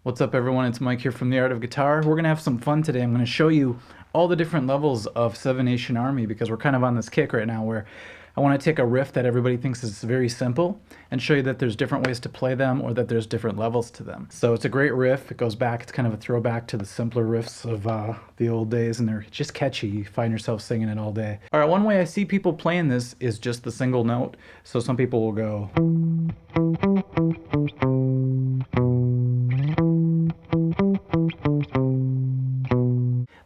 What's up everyone, it's Mike here from The Art of Guitar. We're going to have some fun today. I'm going to show you all the different levels of Seven Nation Army because we're kind of on this kick right now where I want to take a riff that everybody thinks is very simple and show you that there's different ways to play them or that there's different levels to them. So it's a great riff. It goes back, it's kind of a throwback to the simpler riffs of the old days, and they're just catchy. You find yourself singing it all day. All right, one way I see people playing this is just the single note. So some people will go.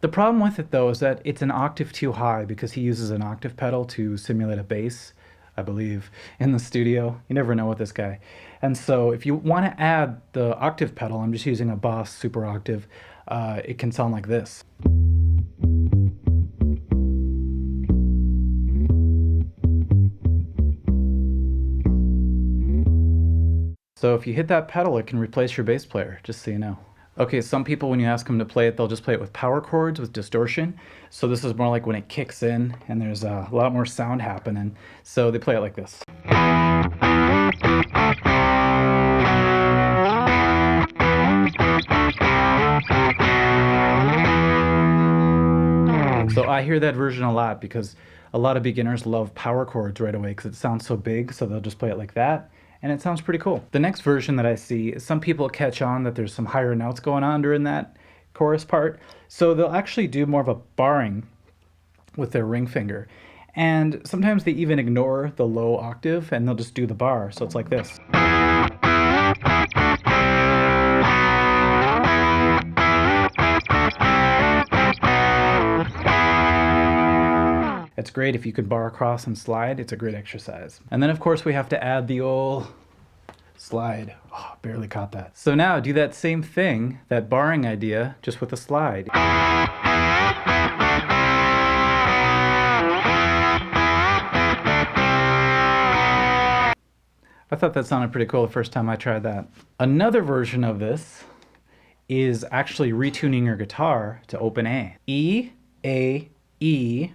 The problem with it though is that it's an octave too high because he uses an octave pedal to simulate a bass, I believe, in the studio. You never know with this guy. And so if you want to add the octave pedal, I'm just using a Boss Super Octave, it can sound like this. So if you hit that pedal, it can replace your bass player, just so you know. Okay, some people, when you ask them to play it, they'll just play it with power chords with distortion. So this is more like when it kicks in and there's a lot more sound happening. So they play it like this. So I hear that version a lot because a lot of beginners love power chords right away because it sounds so big, so they'll just play it like that. And it sounds pretty cool. The next version that I see is some people catch on that there's some higher notes going on during that chorus part. So they'll actually do more of a barring with their ring finger. And sometimes they even ignore the low octave and they'll just do the bar. So it's like this. It's great if you could bar across and slide. It's a great exercise. And then of course we have to add the old slide. Oh, barely caught that. So now do that same thing, that barring idea, just with a slide. I thought that sounded pretty cool the first time I tried that. Another version of this is actually retuning your guitar to open A. E, A, E,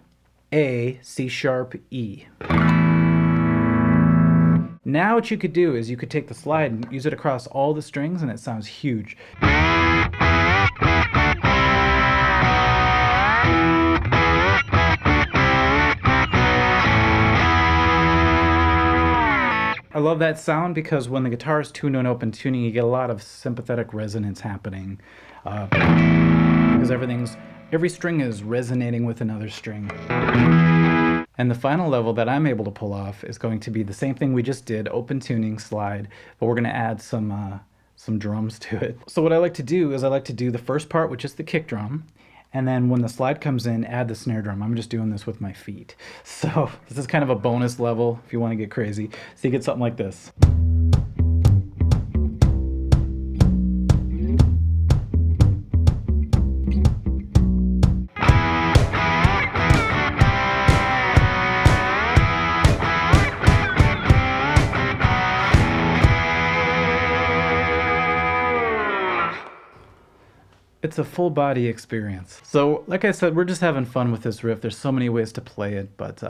A, C sharp, E. Now what you could do is you could take the slide and use it across all the strings and it sounds huge. I love that sound because when the guitar is tuned on open tuning, you get a lot of sympathetic resonance happening because every string is resonating with another string. And the final level that I'm able to pull off is going to be the same thing we just did, open tuning slide, but we're going to add some drums to it. So what I like to do is I like to do the first part, which is the kick drum, and then when the slide comes in, add the snare drum. I'm just doing this with my feet. So this is kind of a bonus level if you want to get crazy. So you get something like this. It's a full body experience. So like I said, we're just having fun with this riff. There's so many ways to play it, but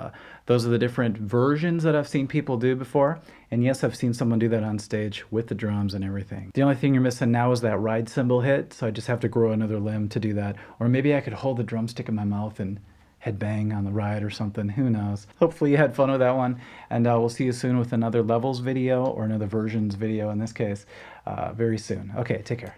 those are the different versions that I've seen people do before. And yes, I've seen someone do that on stage with the drums and everything. The only thing you're missing now is that ride cymbal hit, so I just have to grow another limb to do that. Or maybe I could hold the drumstick in my mouth and headbang on the ride or something, who knows. Hopefully you had fun with that one, and we'll see you soon with another levels video or another versions video in this case very soon. Okay, take care.